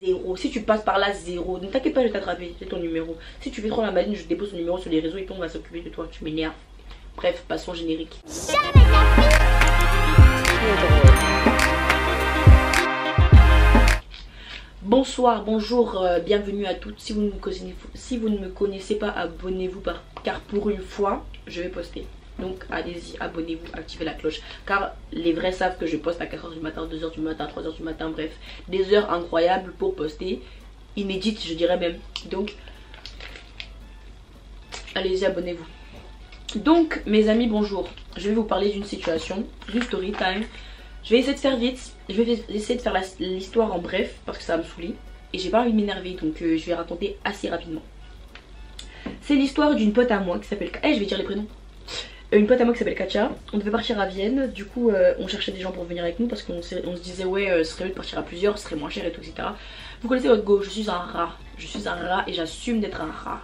Zéro. Si tu passes par là, zéro. Ne t'inquiète pas, je vais t'attraper. C'est ton numéro. Si tu fais trop la maline, je dépose ton numéro sur les réseaux et puis on va s'occuper de toi. Tu m'énerves. Bref, passons au générique. Bonsoir, bonjour, bienvenue à toutes. Si vous ne me connaissez pas, abonnez-vous car pour une fois, je vais poster. Donc allez-y, abonnez-vous, activez la cloche. Car les vrais savent que je poste à 4h du matin, 2h du matin, 3h du matin, bref. Des heures incroyables pour poster. Inédites, je dirais même. Donc, allez-y, abonnez-vous. Donc, mes amis, bonjour. Je vais vous parler d'une situation, d'une story time. Je vais essayer de faire vite. Je vais essayer de faire l'histoire en bref parce que ça va me saouler. Et j'ai pas envie de m'énerver, donc je vais raconter assez rapidement. C'est l'histoire d'une pote à moi qui s'appelle... je vais dire les prénoms. Une pote à moi qui s'appelle Katia. On devait partir à Vienne. Du coup on cherchait des gens pour venir avec nous parce qu'on se disait ouais ce serait mieux de partir à plusieurs, ce serait moins cher et tout, etc. Vous connaissez votre go, je suis un rat. Je suis un rat et j'assume d'être un rat.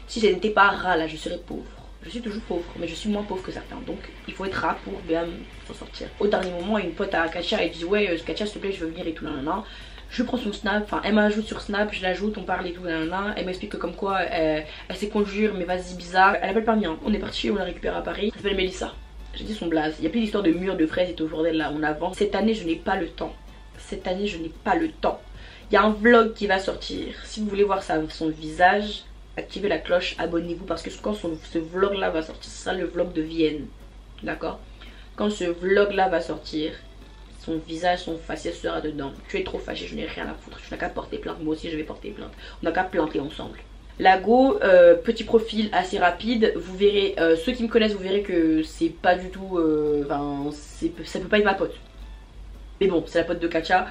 Si je n'étais pas un rat là, je serais pauvre. Je suis toujours pauvre, mais je suis moins pauvre que certains. Donc il faut être rat pour bien s'en sortir. Au dernier moment, une pote à Katia, elle dit ouais Katia s'il te plaît je veux venir et tout, nanana. Je prends son snap, enfin elle m'ajoute sur snap, je l'ajoute, on parle et tout, nanana. Elle m'explique que comme quoi elle s'est conjure, mais vas-y bizarre. Elle appelle pas bien, on est parti, on l'a récupéré à Paris. Elle s'appelle Mélissa, j'ai dit son blaze. Il y a plus d'histoire de murs, de fraises et tout bordel là, on avance. Cette année je n'ai pas le temps. Cette année je n'ai pas le temps. Il y a un vlog qui va sortir. Si vous voulez voir son visage, activez la cloche, abonnez-vous parce que quand ce vlog là va sortir, c'est ça le vlog de Vienne. D'accord? Quand ce vlog là va sortir, son visage, son faciès sera dedans. Tu es trop fâché, je n'ai rien à foutre. Tu n'as qu'à porter plainte, moi aussi je vais porter plainte. On n'a qu'à planter ensemble. La go, petit profil assez rapide. Vous verrez, ceux qui me connaissent, vous verrez que c'est pas du tout... ça peut pas être ma pote. Mais bon, c'est la pote de Katia.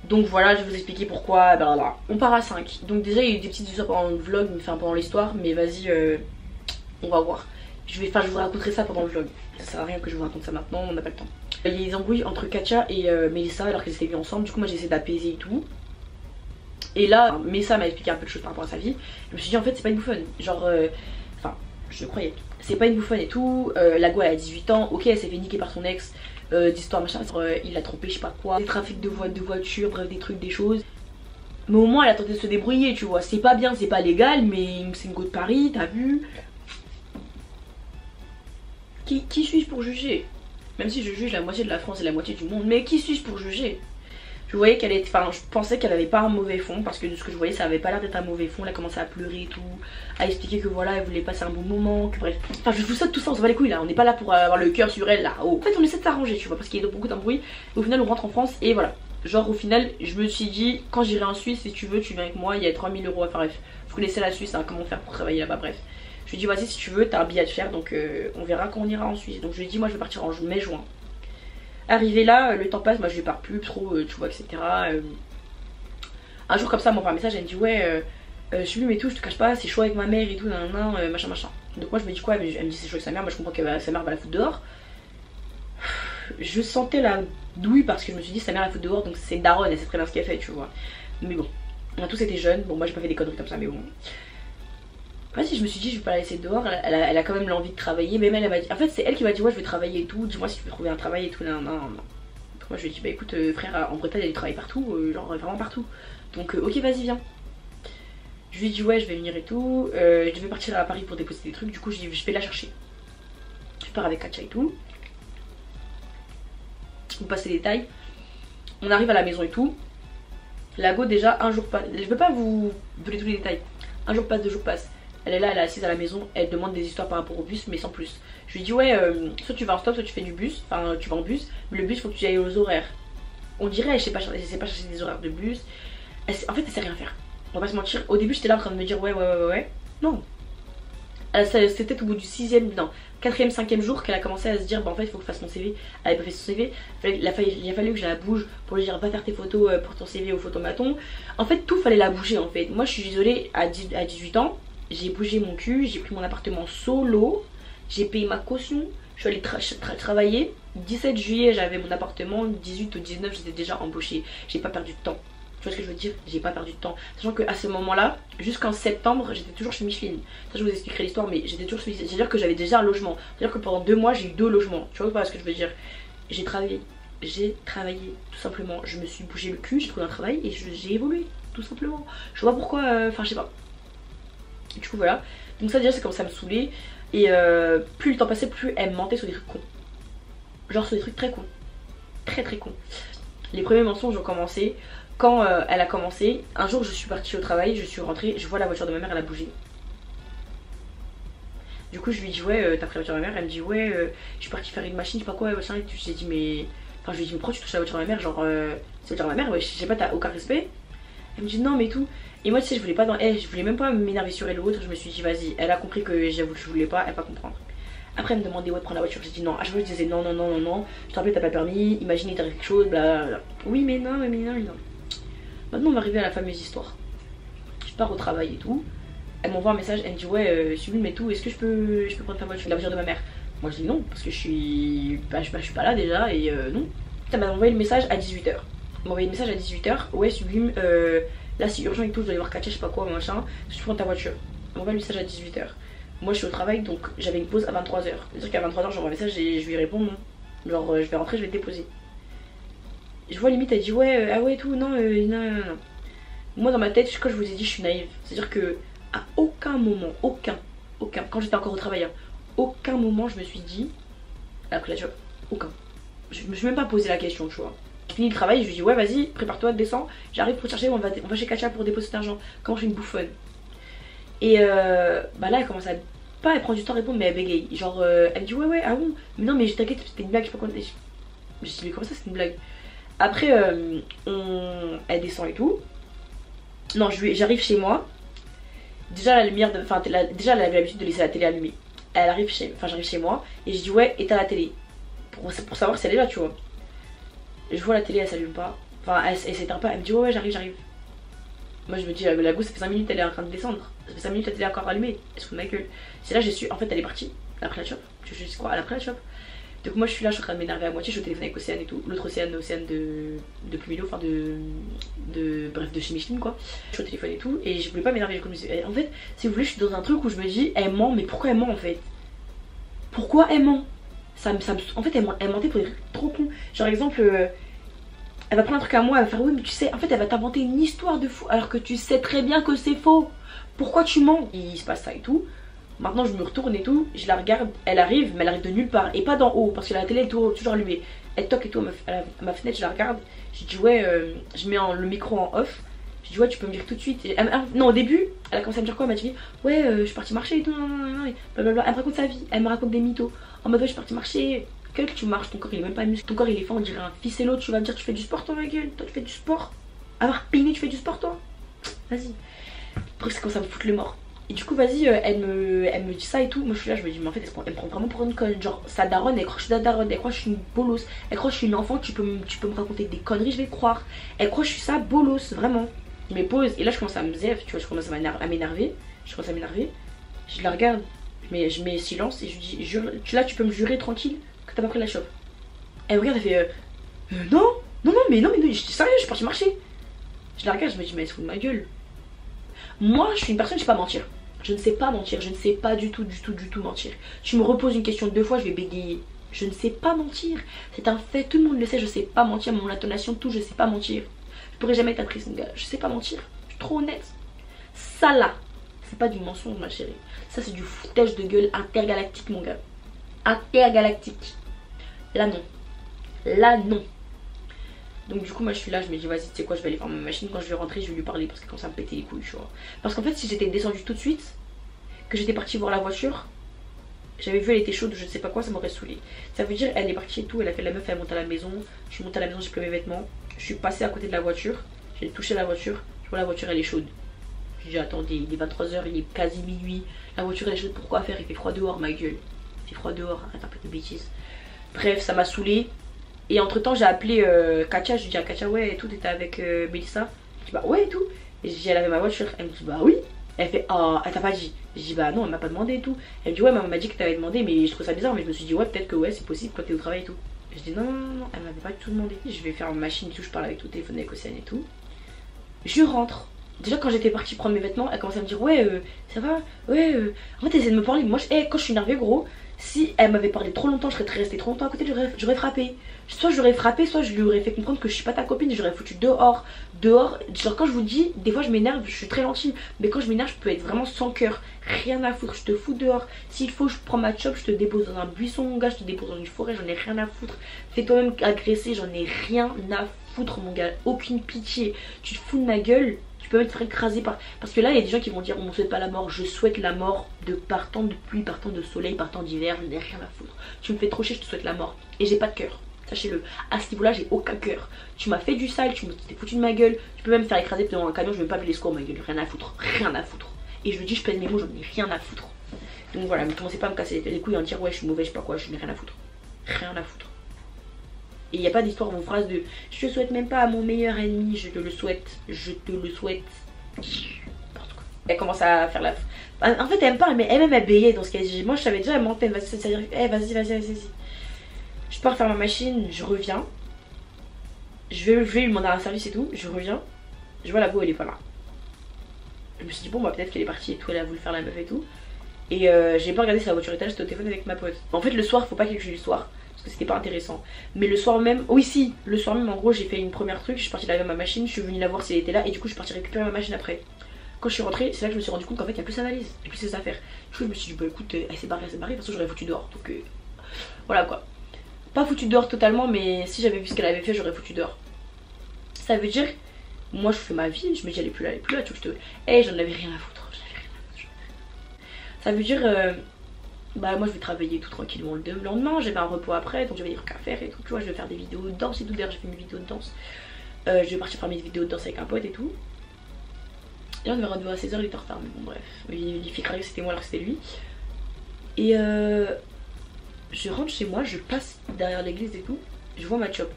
Donc voilà, je vais vous expliquer pourquoi. Blablabla. On part à 5. Donc déjà il y a eu des petites histoires pendant le vlog, enfin pendant l'histoire. Mais vas-y, on va voir. Je vous raconterai ça pendant le vlog. Ça sert à rien que je vous raconte ça maintenant, on n'a pas le temps. Il y a des embrouilles entre Katia et Mélissa alors qu'elles étaient vues ensemble. Du coup moi j'ai essayé d'apaiser et tout. Et là Mélissa m'a expliqué un peu de choses par rapport à sa vie. Je me suis dit en fait c'est pas une bouffonne. Genre enfin je croyais. C'est pas une bouffonne et tout. La go elle a 18 ans. Ok elle s'est fait niquer par son ex. D'histoire machin. Il l'a trompé je sais pas quoi. Des trafics de voitures, bref des trucs, des choses. Mais au moins elle a tenté de se débrouiller tu vois. C'est pas bien, c'est pas légal mais c'est une go de Paris, t'as vu. Qui suis-je pour juger? Même si je juge la moitié de la France et la moitié du monde, mais qui suis-je pour juger? Je voyais qu'elle était, enfin je pensais qu'elle avait pas un mauvais fond parce que de ce que je voyais ça avait pas l'air d'être un mauvais fond. Elle a commencé à pleurer et tout, à expliquer que voilà elle voulait passer un bon moment, que bref. Enfin je vous saute tout ça, on se bat les couilles là, on n'est pas là pour avoir le cœur sur elle là. Oh. En fait on essaie de s'arranger tu vois parce qu'il y a beaucoup d'embrouilles. Au final on rentre en France et voilà. Genre au final je me suis dit quand j'irai en Suisse si tu veux tu viens avec moi, il y a 3000 € à faire. Bref, vous connaissez la Suisse hein, comment faire pour travailler là-bas, bref. Je lui ai dit vas-y si tu veux t'as un billet à te faire donc on verra quand on ira en Suisse. Donc je lui ai dit moi je vais partir en mai-juin. Arrivé là, le temps passe, moi je lui parle plus trop, tu vois, etc. Un jour comme ça, elle m'envoie un message, elle me dit ouais, je suis mais tout, je te cache pas, c'est chaud avec ma mère et tout, nanana, machin machin. Donc moi je me dis quoi, elle me dit c'est chaud avec sa mère, moi je comprends que sa mère va la foutre dehors. Je sentais la douille parce que je me suis dit sa mère la foutre dehors, donc c'est une daronne, elle sait très bien ce qu'elle fait, tu vois. Mais bon, on a tous été jeunes, bon moi j'ai pas fait des conneries comme ça, mais bon. Vas-y, je me suis dit je vais pas la laisser dehors, elle a quand même l'envie de travailler, même elle m'a dit, en fait c'est elle qui m'a dit ouais je vais travailler et tout, dis-moi si tu veux trouver un travail et tout, non. Donc moi je lui ai dit bah écoute frère en Bretagne elle travaille partout, genre vraiment partout, donc ok vas-y viens. Je lui ai dit ouais je vais venir et tout, je devais partir à Paris pour déposer des trucs, du coup je dis je vais la chercher. Je pars avec Katia et tout, vous passez les détails, on arrive à la maison et tout, la go déjà un jour passe, je veux pas vous donner tous les détails, un jour passe, deux jours passent. Elle est là, elle est assise à la maison, elle demande des histoires par rapport au bus, mais sans plus. Je lui dis ouais, soit tu vas en stop, soit tu fais du bus, enfin tu vas en bus, mais le bus faut que tu ailles aux horaires. On dirait elle sait pas chercher des horaires de bus. En fait elle sait rien faire. On va pas se mentir, au début j'étais là en train de me dire ouais. Non. C'était au bout du 6e, non, 4e, 5e jour qu'elle a commencé à se dire bah en fait il faut que je fasse mon CV. Elle avait pas fait son CV, il a fallu que je la bouge pour lui dire va faire tes photos pour ton CV au photomaton. En fait tout fallait la bouger en fait. Moi je suis isolée à 18 ans. J'ai bougé mon cul, j'ai pris mon appartement solo, j'ai payé ma caution, je suis allée travailler. 17 juillet j'avais mon appartement, 18 ou 19 j'étais déjà embauchée. J'ai pas perdu de temps. Tu vois ce que je veux dire? J'ai pas perdu de temps. Sachant qu'à ce moment là, jusqu'en septembre, j'étais toujours chez Micheline. Ça je vous expliquerai l'histoire mais j'étais toujours chez Micheline. C'est-à-dire que j'avais déjà un logement. C'est-à-dire que pendant 2 mois j'ai eu 2 logements. Tu vois pas ce que je veux dire? J'ai travaillé tout simplement. Je me suis bougé le cul, j'ai trouvé un travail et j'ai évolué. tout simplement. Je vois pas pourquoi, enfin je sais pas. Du coup voilà, donc ça déjà c'est commencé à me saouler. Et plus le temps passait, plus elle me mentait sur des trucs cons. Genre sur des trucs très cons. Très très cons. Les premiers mensonges ont commencé quand elle a commencé. Un jour je suis partie au travail, je suis rentrée, je vois la voiture de ma mère, elle a bougé. Du coup je lui dis ouais t'as pris la voiture de ma mère, elle me dit ouais je suis partie faire une machine, je sais pas quoi, machin. Et j'ai dit mais... Enfin je lui ai dit mais pourquoi tu touches la voiture de ma mère, genre c'est la voiture de ma mère, ouais, je sais pas, t'as aucun respect. Elle me dit non mais tout. Et moi tu sais je voulais pas dans elle, je voulais même pas m'énerver sur elle ou autre. Je me suis dit vas-y, elle a compris que je voulais pas, elle va comprendre. Après elle me demandait ouais de prendre la voiture, j'ai dit non. À chaque fois je disais non non non non non, je te rappelle t'as pas le permis, imagine il t'arrive quelque chose, blablabla. Oui mais non mais non mais non. Maintenant on va arriver à la fameuse histoire. Je pars au travail et tout. Elle m'envoie un message, elle me dit ouais Sublime et tout, est-ce que je peux prendre la voiture de ma mère. Moi je dis non parce que je suis pas là déjà et non. Elle m'a envoyé le message à 18h. Elle m'a envoyé le message à 18h, ouais Sublime là c'est urgent et tout, je dois aller voir Katia, je sais pas quoi machin, je prends ta voiture. Elle m'envoie le message à 18h. Moi je suis au travail donc j'avais une pause à 23h. C'est-à-dire qu'à 23h j'envoie un message et je lui réponds non. Genre je vais rentrer, je vais te déposer. Je vois limite elle dit ouais ah ouais tout, non non non non. Moi dans ma tête quand je vous ai dit je suis naïve. C'est-à-dire que à aucun moment, aucun, quand j'étais encore au travail, aucun moment je me suis dit elle a pris la job. Aucun. Je me suis même pas posé la question tu vois. Je finis le travail, je lui dis ouais vas-y prépare-toi, descends, j'arrive pour te chercher, on va chez Katia pour déposer cet argent. Comment je suis une bouffonne. Et bah là elle commence à pas, elle prend du temps à répondre mais elle bégaye. Genre elle me dit ouais ah bon, mais non mais je t'inquiète c'était une blague, je sais pas quoi. Je dis mais comment ça c'est une blague. Après elle descend et tout. Non j'arrive chez moi. Déjà la lumière, déjà elle avait l'habitude de laisser la télé allumée. J'arrive chez moi et je dis ouais éteins la télé. Pour savoir si elle est là tu vois. Je vois la télé elle s'allume pas. Enfin elle s'éteint pas, elle me dit ouais j'arrive. Moi je me dis la gosse ça fait 5 minutes elle est en train de descendre. Ça fait 5 minutes la télé est encore allumée. Elle se fout de ma gueule. C'est là j'ai su en fait elle est partie. Elle a pris la chope. Je dis quoi, elle a pris la chope. Donc moi je suis là, je suis en train de m'énerver à moitié, je suis au téléphone avec Océane et tout. L'autre Océane de Plumilo, enfin bref de chez Micheline quoi. Je suis au téléphone et tout et je voulais pas m'énerver. En fait si vous voulez je suis dans un truc où je me dis elle ment, mais pourquoi elle ment en fait. Pourquoi elle ment en fait elle mentait pour des trucs trop cons. Genre exemple elle va prendre un truc à moi, elle va faire oui mais tu sais, en fait elle va t'inventer une histoire de fou alors que tu sais très bien que c'est faux. Pourquoi tu mens. Il se passe ça et tout. Maintenant je me retourne et tout, je la regarde, elle arrive, mais elle arrive de nulle part et pas d'en haut parce que la télé est toujours allumée. Elle toque et tout à ma fenêtre, je la regarde, je dis ouais, je mets le micro en off, je dis ouais tu peux me dire tout de suite. Non au début, elle a commencé à me dire quoi, elle m'a dit ouais je suis partie marcher et tout, non, blablabla. Elle me raconte sa vie, elle me raconte des mythos. En mode ouais je suis partie marcher, quel que tu marches, ton corps il est même pas muscle, ton corps il est fort, on dirait un ficello, tu vas me dire tu fais du sport toi ma gueule, toi tu fais du sport. Avoir piné tu fais du sport toi. Vas-y. Après c'est quand ça me fout le mort. Et du coup vas-y elle me dit ça et tout. Moi je suis là je me dis mais en fait elle me prend vraiment pour une conne. Genre sa daronne elle croit que je suis la daronne. Elle croit que je suis une bolos. Elle croit que je suis une enfant. Tu peux me raconter des conneries je vais croire. Elle croit que je suis ça bolos vraiment. Je me pose et là je commence à me zève. Tu vois je commence à m'énerver. Je la regarde. Mais je mets silence et je lui dis là tu peux me jurer tranquille que t'as pas pris la chope. Elle me regarde elle fait non mais j'étais sérieux je suis partie marcher. Je la regarde je me dis mais elle se fout de ma gueule. Moi je suis une personne je sais pas mentir. Je ne sais pas mentir, je ne sais pas du tout mentir. Tu me reposes une question 2 fois, je vais bégayer. Je ne sais pas mentir. C'est un fait, tout le monde le sait, je sais pas mentir. Mon intonation, tout, je sais pas mentir. Je pourrais jamais être actrice, mon gars. Je sais pas mentir. Je suis trop honnête. Ça là, c'est pas du mensonge, ma chérie. Ça, c'est du foutage de gueule intergalactique, mon gars. Intergalactique. Là, non. Là, non. Donc du coup moi je suis là, je me dis vas-y tu sais quoi je vais aller faire ma machine, quand je vais rentrer je vais lui parler parce que quand ça me pétait les couilles tu vois. Parce qu'en fait si j'étais descendue tout de suite, que j'étais partie voir la voiture, j'avais vu elle était chaude je ne sais pas quoi, ça m'aurait saoulée. Ça veut dire elle est partie et tout, elle a fait la meuf, elle monte à la maison, je suis montée à la maison, j'ai pris mes vêtements, je suis passée à côté de la voiture, j'ai touché la voiture, je vois la voiture elle est chaude. J'ai dit attendez il est 23h, il est quasi minuit, la voiture elle est chaude pourquoi faire, il fait froid dehors ma gueule. Il fait froid dehors, arrête un peu de bêtises. Bref ça m'a saoulée. Et entre temps j'ai appelé Katia, je lui dis à Katia ouais et tout t'étais avec Mélissa. Je dis bah ouais et tout. Et je dis elle avait ma voiture, elle me dit bah oui. Elle fait ah elle t'a pas dit. Je dis bah non elle m'a pas demandé et tout. Elle me dit ouais maman m'a dit que t'avais demandé mais je trouve ça bizarre mais je me suis dit ouais peut-être que ouais c'est possible quand t'es au travail et tout. Je dis non elle m'avait pas du tout demandé. Je vais faire ma machine et tout, je parle avec tout, téléphone avec Océane et tout. Je rentre. Déjà quand j'étais partie prendre mes vêtements elle commence à me dire ouais ça va ouais en fait elle essaie de me parler. Moi quand je suis énervée gros Si elle m'avait parlé trop longtemps, je serais restée trop longtemps à côté, j'aurais frappé. Soit j'aurais frappé, soit je lui aurais fait comprendre que je suis pas ta copine et j'aurais foutu dehors. Dehors, genre quand je vous dis, des fois je m'énerve, je suis très gentille. Mais quand je m'énerve, je peux être vraiment sans cœur. Rien à foutre, je te fous dehors. S'il faut, je prends ma chop, je te dépose dans un buisson, mon gars, je te dépose dans une forêt, j'en ai rien à foutre. Fais toi-même agresser, j'en ai rien à foutre, mon gars. Aucune pitié. Tu te fous de ma gueule. Tu peux même te faire écraser par... Parce que là il y a des gens qui vont dire on ne souhaite pas la mort. Je souhaite la mort de partant de pluie, partant de soleil, partant d'hiver. Je n'ai rien à foutre. Tu me fais trop chier, je te souhaite la mort. Et j'ai pas de cœur. Sachez-le. À ce niveau là j'ai aucun cœur. Tu m'as fait du sale, tu t'es foutu de ma gueule. Tu peux même me faire écraser devant un camion. Je vais même pas appeler les secours, ma gueule. Rien à foutre. Rien à foutre. Et je le dis, je pèse mes mots, j'en ai rien à foutre. Donc voilà, ne commencez pas à me casser les couilles et en dire ouais je suis mauvais, je sais pas quoi, je n'ai rien à foutre. Rien à foutre. Et il n'y a pas d'histoire, vos phrases de je souhaite même pas à mon meilleur ennemi, je te le souhaite, je te le souhaite. Elle commence à faire la... En fait elle aime pas, mais elle-même elle bégayait dans ce qu'elle dit. Moi je savais déjà, elle mentait, vas-y. Je pars faire ma machine, je reviens. Je vais lui demander un service et tout, je reviens. Je vois la go, elle est pas là. Je me suis dit bon bah peut-être qu'elle est partie et tout, elle a voulu faire la meuf et tout. Et j'ai pas regardé si la voiture était là, j'étais au téléphone avec ma pote. En fait le soir, faut pas que je le soir. Parce que c'était pas intéressant. Mais le soir même, oui si, le soir même en gros j'ai fait une première truc, je suis partie laver ma machine, je suis venue la voir si elle était là et du coup je suis partie récupérer ma machine après. Quand je suis rentrée, c'est là que je me suis rendu compte qu'en fait il n'y a plus sa valise, et plus ses affaires. Du coup je me suis dit bah écoute, elle s'est barrée, de toute façon j'aurais foutu dehors. Donc voilà quoi. Pas foutu dehors totalement, mais si j'avais vu ce qu'elle avait fait, j'aurais foutu dehors. Ça veut dire, moi je fais ma vie, je me dis elle est plus là, tu vois, je te... j'en avais rien à foutre, Ça veut dire... bah moi je vais travailler tout tranquillement le lendemain, j'avais un repos après donc j'avais des trucs à faire et tout, tu vois, je vais faire des vidéos de danse et tout, d'ailleurs j'ai fait une vidéo de danse, je vais partir faire mes vidéos de danse avec un pote et tout. Et là on devait rendez-vous à 16h, il était en retard, mais bon bref, il fit craquer, c'était moi alors que c'était lui. Et je rentre chez moi, je passe derrière l'église et tout, je vois ma chop.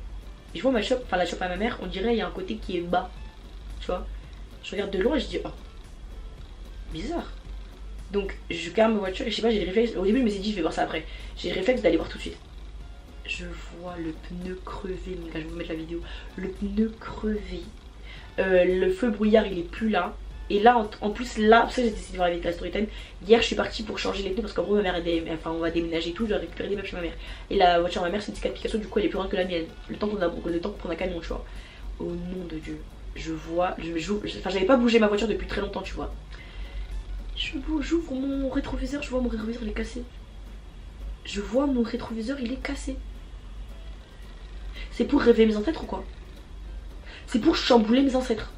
Et je vois ma chop, enfin la chop à ma mère, on dirait il y a un côté qui est bas, tu vois. Je regarde de loin et je dis oh, bizarre. Donc je garde ma voiture et je sais pas, j'ai le réflexe, au début je me suis dit je vais voir ça après. J'ai le réflexe d'aller voir tout de suite. Je vois le pneu crevé, mon gars, je vais vous mettre la vidéo. Le pneu crevé. Le feu brouillard il est plus là. Et là en plus là, parce que j'ai décidé de voir avec la story time. Hier je suis partie pour changer les pneus parce qu'en gros ma mère enfin on va déménager et tout, je dois récupérer des meubles chez ma mère. Et la voiture de ma mère c'est une 4 Picasso, du coup elle est plus grande que la mienne. Le temps qu'on prend un camion, tu vois. Au nom de Dieu, je vois, enfin j'avais pas bougé ma voiture depuis très longtemps, tu vois. J'ouvre mon rétroviseur, je vois mon rétroviseur il est cassé. Je vois mon rétroviseur il est cassé. C'est pour réveiller mes ancêtres ou quoi? C'est pour chambouler mes ancêtres.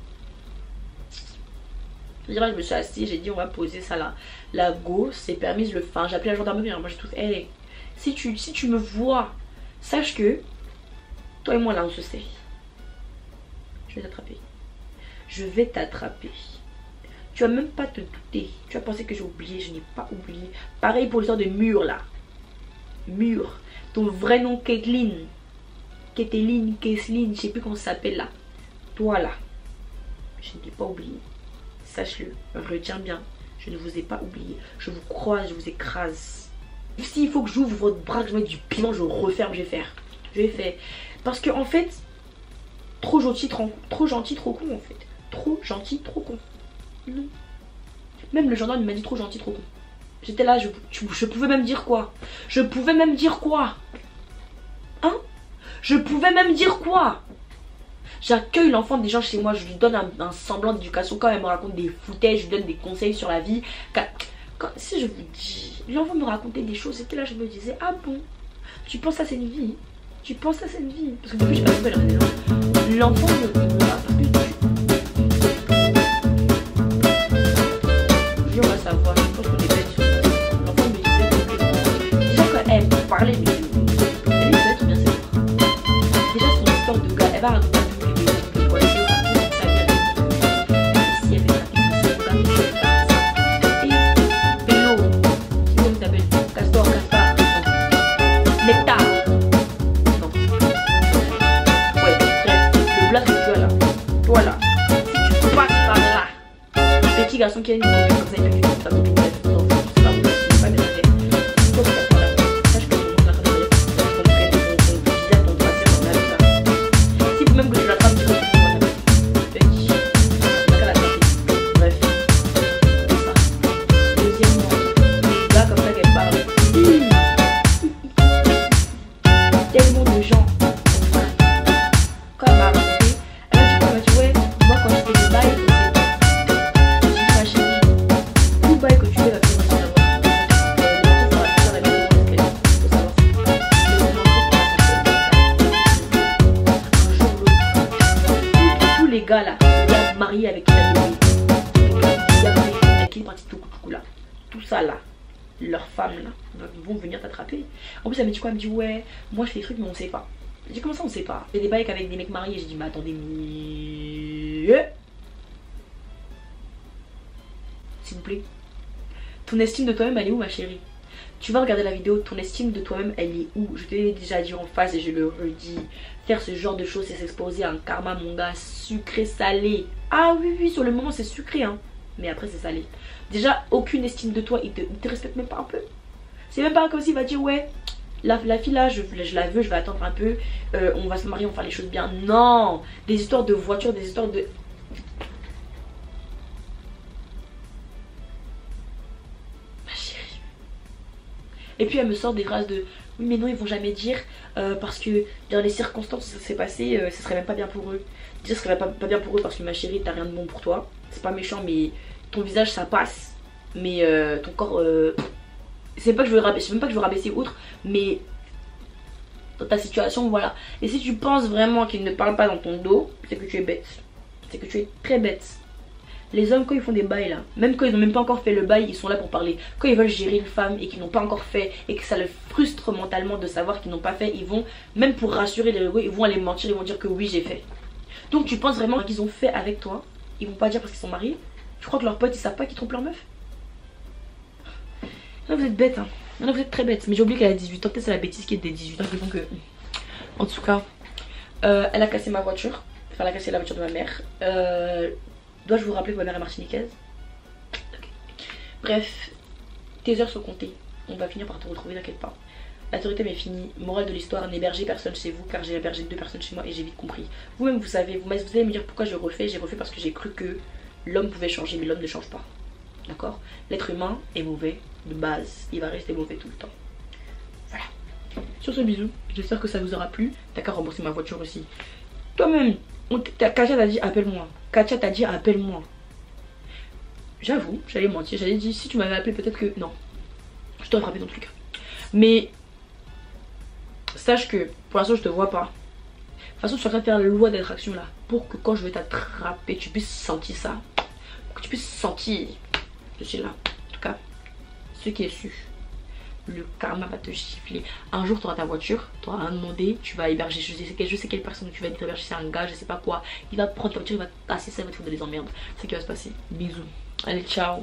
Là je me suis assise, j'ai dit on va poser ça là. La go c'est permise le fin. J'ai appelé la gendarmerie, hein. Moi j'ai tout. Hey, si tu me vois, sache que toi et moi là on se sait. Je vais t'attraper. Je vais t'attraper. Tu vas même pas te douter. Tu vas penser que j'ai oublié. Je n'ai pas oublié. Pareil pour l'histoire de Mur là. Mur. Ton vrai nom Caitlyn. Caitlyn, je sais plus comment ça s'appelle là. Toi là. Je ne t'ai pas oublié. Sache-le. Retiens bien. Je ne vous ai pas oublié. Je vous croise, je vous écrase. S'il faut que j'ouvre votre bras, que je mette du piment, je referme, je vais faire. Je vais faire. Parce que en fait, trop gentil, trop con en fait. Trop gentil, trop con. Non. Même le gendarme m'a dit trop gentil, trop con. J'étais là, je pouvais même dire quoi? Je pouvais même dire quoi? Hein? Je pouvais même dire quoi? J'accueille l'enfant des gens chez moi, je lui donne un semblant d'éducation quand elle me raconte des foutages, je lui donne des conseils sur la vie. Si je vous dis, l'enfant me racontait des choses, c'était là je me disais, ah bon? Tu penses à cette vie? Tu penses à cette vie? Parce que depuis je suis pas nouvelle, l'enfant me raconte. On va savoir, je pense qu'on est bête. L'enfant me disait, disons qu'elle parlait, mais elle est bête ou bien c'est vrai. Déjà son histoire de gars, elle va raconter un truc de quoi elle raconte sa vie avec si elle fait raconter son gars, ça. Et Pélo, comment il s'appelle? Castor, Gaspard, Nectar. Non. Ouais, bref, le blague que tu as là. Toi là, si tu passes par là, petit garçon qui a une copine comme ça, il a fait sa copine, il a fait son enfant, c'est pas bon, c'est pas bien fait. Toi tu passes par là, sache que ton enfant là, ton frère, ton visage, ton passé, ton âge, ça. Si même que tu l'attrapes, tu vas te petit, tu n'as qu'à l'attraper. Bref, c'est ça. Deuxièmement, le gars comme ça qu'elle parle, marié, avec qui t'as des avec qui est parti tout là. Tout ça là. Leurs femmes là vont venir t'attraper. En plus elle me dit quoi? Elle me dit ouais, moi je fais des trucs mais on sait pas. J'ai dit comment ça on sait pas? J'ai des bails avec des mecs mariés. J'ai dit mais attendez, mais... s'il vous plaît. Ton estime de toi-même elle est où ma chérie? Tu vas regarder la vidéo, ton estime de toi-même elle est où? Je te l'ai déjà dit en face et je le redis. Faire ce genre de choses c'est s'exposer à un karma mon gars, sucré salé. Ah oui oui, sur le moment c'est sucré hein, mais après c'est salé. Déjà aucune estime de toi, il te respecte même pas un peu. C'est même pas comme s'il va dire ouais la fille là je la veux, je vais attendre un peu, on va se marier, on va faire les choses bien. Non, des histoires de voiture, des histoires de... Ma chérie. Et puis elle me sort des phrases de oui mais non ils vont jamais dire parce que dans les circonstances où ça s'est passé ce serait même pas bien pour eux. Dire ce serait pas bien pour eux parce que ma chérie t'as rien de bon pour toi. C'est pas méchant mais ton visage ça passe, mais ton corps c'est même pas que je veux rabaisser outre, mais dans ta situation voilà. Et si tu penses vraiment qu'ils ne parlent pas dans ton dos, c'est que tu es bête, c'est que tu es très bête. Les hommes quand ils font des bails là, même quand ils n'ont même pas encore fait le bail, ils sont là pour parler. Quand ils veulent gérer une femme et qu'ils n'ont pas encore fait et que ça les frustre mentalement de savoir qu'ils n'ont pas fait, ils vont, même pour rassurer les égos, ils vont aller mentir, ils vont dire que oui j'ai fait. Donc tu penses vraiment qu'ils ont fait avec toi, ils vont pas dire parce qu'ils sont mariés? Tu crois que leurs potes ils savent pas qu'ils trompent leur meuf? Non vous êtes bête hein, non vous êtes très bête. Mais j'ai oublié qu'elle a 18 ans, peut-être c'est la bêtise qui est des 18 ans qui font que... En tout cas, elle a cassé ma voiture, enfin elle a cassé la voiture de ma mère. Dois-je vous rappeler que ma mère est martiniquaise? Okay. Bref, tes heures sont comptées, on va finir par te retrouver, t'inquiète pas. La vérité m'est finie. Morale de l'histoire, n'hébergez personne chez vous car j'ai hébergé 2 personnes chez moi et j'ai vite compris. Vous-même vous savez, vous allez me dire pourquoi je refais. J'ai refait parce que j'ai cru que l'homme pouvait changer mais l'homme ne change pas. D'accord? L'être humain est mauvais de base, il va rester mauvais tout le temps. Voilà. Sur ce bisou, j'espère que ça vous aura plu. T'as qu'à rembourser ma voiture aussi. Toi-même, Katia t'a dit appelle-moi. Katia t'a dit appelle-moi. J'avoue, j'allais mentir, j'allais dire si tu m'avais appelé peut-être que... Non, je t'aurais frappé dans tous les cas. Mais sache que pour l'instant je te vois pas. De toute façon je suis en train de faire la loi d'attraction là, pour que quand je vais t'attraper tu puisses sentir ça. Pour que tu puisses sentir. Je suis là. En tout cas, ce qui est sûr, le karma va te gifler. Un jour tu auras ta voiture, tu auras un demandé, tu vas héberger, je sais quelle personne tu vas être héberger, c'est un gars, je sais pas quoi. Il va prendre ta voiture, il va tasser ça, il va te foutre des emmerdes. C'est ce qui va se passer. Bisous. Allez, ciao.